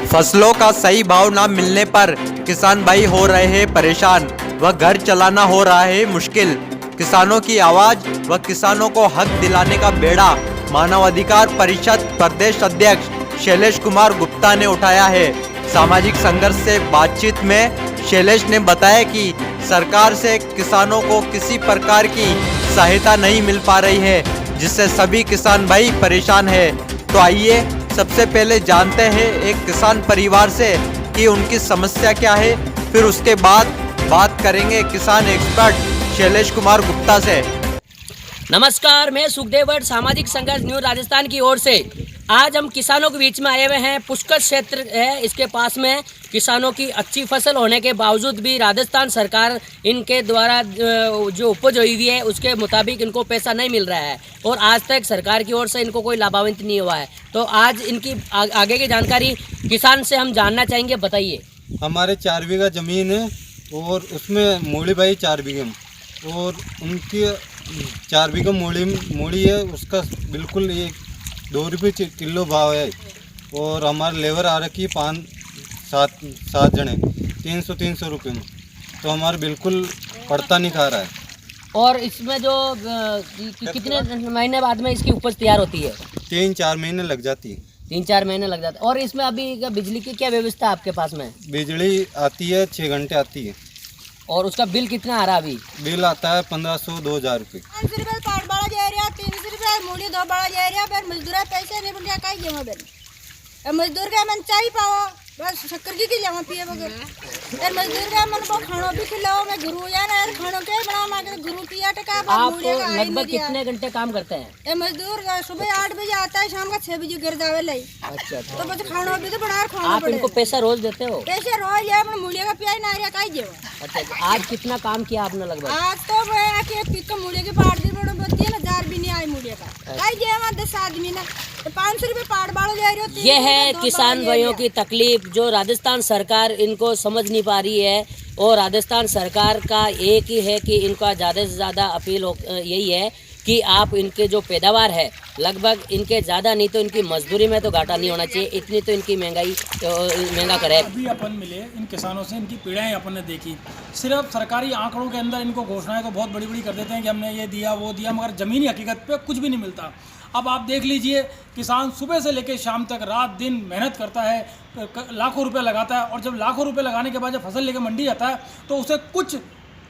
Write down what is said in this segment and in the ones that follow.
फसलों का सही भाव न मिलने पर किसान भाई हो रहे हैं परेशान व घर चलाना हो रहा है मुश्किल। किसानों की आवाज व किसानों को हक दिलाने का बेड़ा मानव अधिकार परिषद प्रदेश अध्यक्ष शैलेश कुमार गुप्ता ने उठाया है। सामाजिक संघर्ष से बातचीत में शैलेश ने बताया कि सरकार से किसानों को किसी प्रकार की सहायता नहीं मिल पा रही है, जिससे सभी किसान भाई परेशान है। तो आइए सबसे पहले जानते हैं एक किसान परिवार से कि उनकी समस्या क्या है, फिर उसके बाद बात करेंगे किसान एक्सपर्ट शैलेश कुमार गुप्ता से। नमस्कार, मैं सुखदेव भट्ट सामाजिक संघर्ष न्यूज राजस्थान की ओर से आज हम किसानों के बीच में आए हुए हैं। पुष्कर क्षेत्र है, इसके पास में किसानों की अच्छी फसल होने के बावजूद भी राजस्थान सरकार इनके द्वारा जो उपज हुई है उसके मुताबिक इनको पैसा नहीं मिल रहा है और आज तक सरकार की ओर से इनको कोई लाभान्वित नहीं हुआ है। तो आज इनकी आगे की जानकारी किसान से हम जानना चाहेंगे। बताइए। हमारे 4 बीघा ज़मीन है और उसमें मूली भाई 4 बीघे और उनकी 4 बीघा मूली है, उसका बिल्कुल ये 2 रुपये किलो भाव है और हमारे लेबर आ रखी 5-7 जने 300 रुपये में, तो हमारे बिल्कुल पड़ता नहीं खा रहा है। और इसमें जो कितने महीने बाद में इसकी उपज तैयार होती है? 3-4 महीने लग जाती है। 3-4 महीने लग जाते हैं। और इसमें अभी बिजली की क्या व्यवस्था है आपके पास में? बिजली आती है 6 घंटे आती है। और उसका बिल कितना आ रहा है अभी? बिल आता है 1500-2000 रुपये। 500 रुपये पाट बाड़ा जा रहा, 300 रुपये मूली 2 बाड़ा जा रहा, फिर मजदूर पैसे नहीं बढ़िया का ये बेन मजदूर का मन चाय पाओ बस शक्कर की जमा पिए बगैर फिर मजदूर का मन को खाना भी खिलाओ। मैं गुरु या ना खानों के बना मैं गुरु पिया टका आप लगभग कितने घंटे काम करते हैं? ये मजदूर सुबह 8 बजे आता है, शाम का 6 बजे गिर जावे लाई। अच्छा। तो बस खाना भी तो बना खाना आप इनको पैसा रोज देते हो? पैसे रोज है, मूली का पिया ना रिया का जे। अच्छा, आज कितना काम किया आपने लगभग? आज तो मैं आके पिक मूली के पाड़ दी बड़ो बत्ती है ना, 1000 भी नहीं आई मूली का का जे। 10 आदमी ना 500 रुपये पाड़ बाड़ो जा रही हो। ये है किसान भाइयों की तकलीफ जो राजस्थान सरकार इनको समझ नहीं पा रही है। और राजस्थान सरकार का एक ही है कि इनका ज़्यादा से ज़्यादा अपील यही है कि आप इनके जो पैदावार है लगभग इनके ज़्यादा नहीं तो इनकी मजदूरी में तो घाटा नहीं होना चाहिए, इतनी तो इनकी महंगा करे। अभी अपन मिले इन किसानों से, इनकी पीड़ाएं अपन ने देखी। सिर्फ सरकारी आंकड़ों के अंदर इनको घोषणाएं तो बहुत बड़ी बड़ी कर देते हैं कि हमने ये दिया वो दिया, मगर ज़मीनी हकीकत पे कुछ भी नहीं मिलता। अब आप देख लीजिए, किसान सुबह से लेकर शाम तक रात दिन मेहनत करता है, लाखों रुपए लगाता है और जब लाखों रुपए लगाने के बाद जब फसल लेकर मंडी जाता है तो उसे कुछ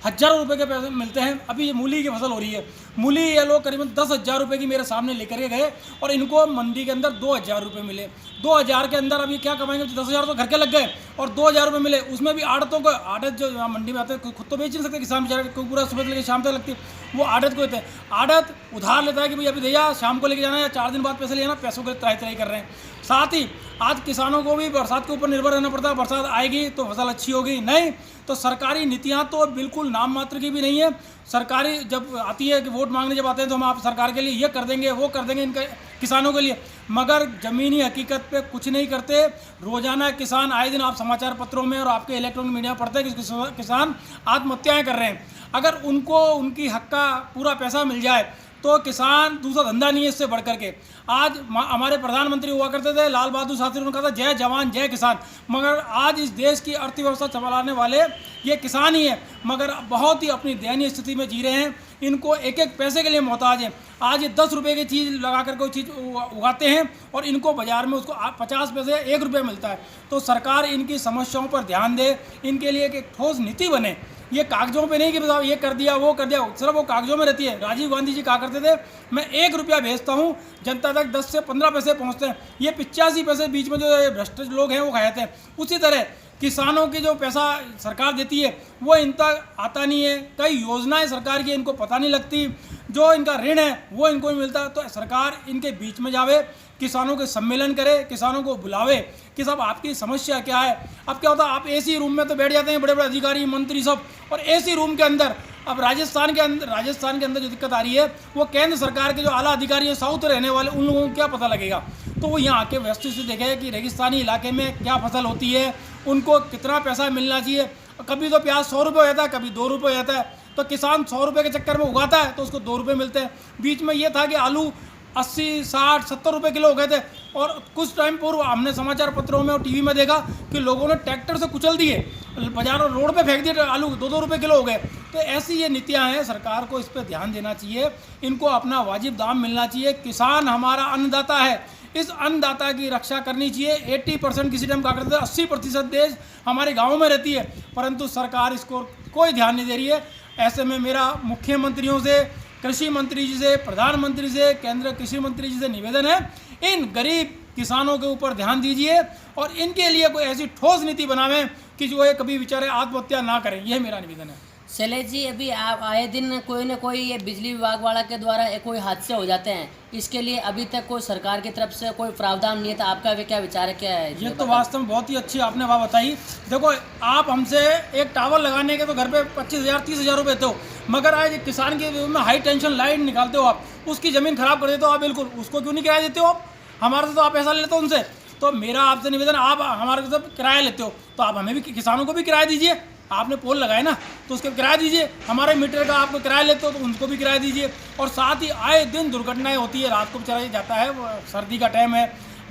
हज़ारों रुपए के पैसे मिलते हैं। अभी ये मूली की फसल हो रही है, मूली ये लोग करीबन 10,000 रुपये की मेरे सामने लेकर के गए और इनको मंडी के अंदर 2,000 रुपये मिले। 2,000 के अंदर अभी क्या कमाएंगे? 10,000 तो घर के लग गए और 2,000 रुपये मिले। उसमें भी आड़तों को, आड़त जो मंडी में आते हैं खुद तो बेच नहीं सकते किसान बेचारे, क्योंकि पूरा सुबह से लेकर शाम तक लगती है, वो आड़त को देते हैं। आड़त उधार लेता है कि भाई अभी भैया शाम को लेके जाना है या 4 दिन बाद पैसे लेना, पैसों के त्राही कर रहे हैं। साथ ही आज किसानों को भी बरसात के ऊपर निर्भर रहना पड़ता है, बरसात आएगी तो फसल अच्छी होगी, नहीं तो सरकारी नीतियां तो बिल्कुल नाम मात्र की भी नहीं है। सरकारी जब आती है कि वोट मांगने जब आते हैं तो हम आप सरकार के लिए ये कर देंगे वो कर देंगे इनके किसानों के लिए, मगर ज़मीनी हकीकत पे कुछ नहीं करते। रोजाना किसान आए दिन आप समाचार पत्रों में और आपके इलेक्ट्रॉनिक मीडिया में पढ़ते हैं कि किसान आत्महत्याएँ कर रहे हैं। अगर उनको उनकी हक का पूरा पैसा मिल जाए तो किसान दूसरा धंधा नहीं है इससे बढ़ करके। आज हमारे प्रधानमंत्री हुआ करते थे लाल बहादुर शास्त्री, उन्होंने कहा था जय जवान जय किसान, मगर आज इस देश की अर्थव्यवस्था चलाने वाले ये किसान ही है, मगर बहुत ही अपनी दयनीय स्थिति में जी रहे हैं। इनको एक एक पैसे के लिए मोहताज है। आज ये 10 रुपये की चीज़ लगा कर कोई चीज़ उगाते हैं और इनको बाज़ार में उसको 50 पैसे 1 रुपये मिलता है। तो सरकार इनकी समस्याओं पर ध्यान दे, इनके लिए एक ठोस नीति बने। ये कागजों पे नहीं कि बताओ ये कर दिया वो कर दिया, सिर्फ वो कागजों में रहती है। राजीव गांधी जी कहा करते थे मैं 1 रुपया भेजता हूँ जनता तक 10 से 15 पैसे पहुँचते हैं। ये 85 पैसे बीच में जो भ्रष्ट लोग हैं वो खाते हैं। उसी तरह किसानों की जो पैसा सरकार देती है वो इन तक आता नहीं है। कई योजनाएं सरकार की इनको पता नहीं लगती, जो इनका ऋण है वो इनको नहीं मिलता। तो सरकार इनके बीच में जावे, किसानों के सम्मेलन करे, किसानों को बुलावे कि साहब आपकी समस्या क्या है। अब क्या होता है, आप एसी रूम में तो बैठ जाते हैं बड़े बड़े अधिकारी मंत्री सब, और एसी रूम के अंदर अब राजस्थान के अंदर जो दिक्कत आ रही है वो केंद्र सरकार के जो आला अधिकारी है साउथ रहने वाले उन लोगों को क्या पता लगेगा। तो वो यहाँ आके व्यवस्थित से देखे कि रेगिस्तानी इलाके में क्या फसल होती है, उनको कितना पैसा मिलना चाहिए। कभी तो प्याज 100 रुपये हो जाता है, कभी 2 रुपये हो जाता है, तो किसान 100 रुपये के चक्कर में उगाता है तो उसको 2 रुपये मिलते हैं। बीच में ये था कि आलू 80, 60, 70 रुपये किलो हो गए थे। और कुछ टाइम पूर्व हमने समाचार पत्रों में और टीवी में देखा कि लोगों ने ट्रैक्टर से कुचल दिए, बाजार और रोड पे फेंक दिए आलू, 2-2 रुपये किलो हो गए। तो ऐसी ये नीतियाँ हैं, सरकार को इस पर ध्यान देना चाहिए, इनको अपना वाजिब दाम मिलना चाहिए। किसान हमारा अन्नदाता है, इस अन्नदाता की रक्षा करनी चाहिए। 80% किसी टाइम कहा करते थे, 80% देश हमारे गाँव में रहती है, परंतु सरकार इसको कोई ध्यान नहीं दे रही है। ऐसे में मेरा मुख्यमंत्रियों से, कृषि मंत्री जी से, प्रधानमंत्री से, केंद्रीय कृषि मंत्री जी से निवेदन है, इन गरीब किसानों के ऊपर ध्यान दीजिए और इनके लिए कोई ऐसी ठोस नीति बनावें कि जो ये कभी बेचारे आत्महत्या ना करें। यह मेरा निवेदन है। शैलेश जी, अभी आप आए दिन कोई न कोई ये बिजली विभाग वाला के द्वारा कोई हादसे हो जाते हैं, इसके लिए अभी तक कोई सरकार की तरफ से कोई प्रावधान नहीं था। आपका क्या विचार है, क्या है? ये तो वास्तव में बहुत ही अच्छी आपने बात बताई। देखो, आप हमसे एक टावर लगाने के तो घर पे 25,000 30,000 रुपये देते हो, मगर आज किसान के में हाई टेंशन लाइन निकालते हो आप, उसकी ज़मीन खराब कर देते हो आप, बिल्कुल उसको क्यों नहीं किराया देते हो आप? हमारे से तो आप पैसा ले लेते हो उनसे। तो मेरा आपसे निवेदन, आप हमारे से किराया लेते हो तो आप हमें भी, किसानों को भी किराया दीजिए। आपने पोल लगाए ना, तो उसके किराया दीजिए। हमारे मीटर का आपको किराया लेते हो तो उनको भी किराया दीजिए। और साथ ही आए दिन दुर्घटनाएं होती है, रात को चला जाता है, सर्दी का टाइम है,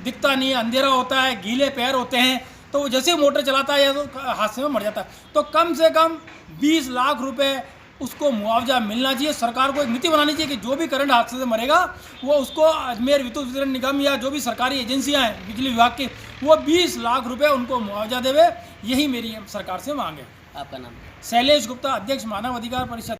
दिखता नहीं है, अंधेरा होता है, गीले पैर होते हैं, तो वो जैसे मोटर चलाता है या तो हादसे में मर जाता है। तो कम से कम 20 लाख रुपए उसको मुआवजा मिलना चाहिए। सरकार को एक नीति बनानी चाहिए कि जो भी करंट हादसे से मरेगा वो उसको अजमेर विद्युत वितरण निगम या जो भी सरकारी एजेंसियां हैं बिजली विभाग की, वो 20 लाख रुपए उनको मुआवजा देवे। यही मेरी सरकार से मांग है। आपका नाम? शैलेश गुप्ता, अध्यक्ष मानव अधिकार परिषद।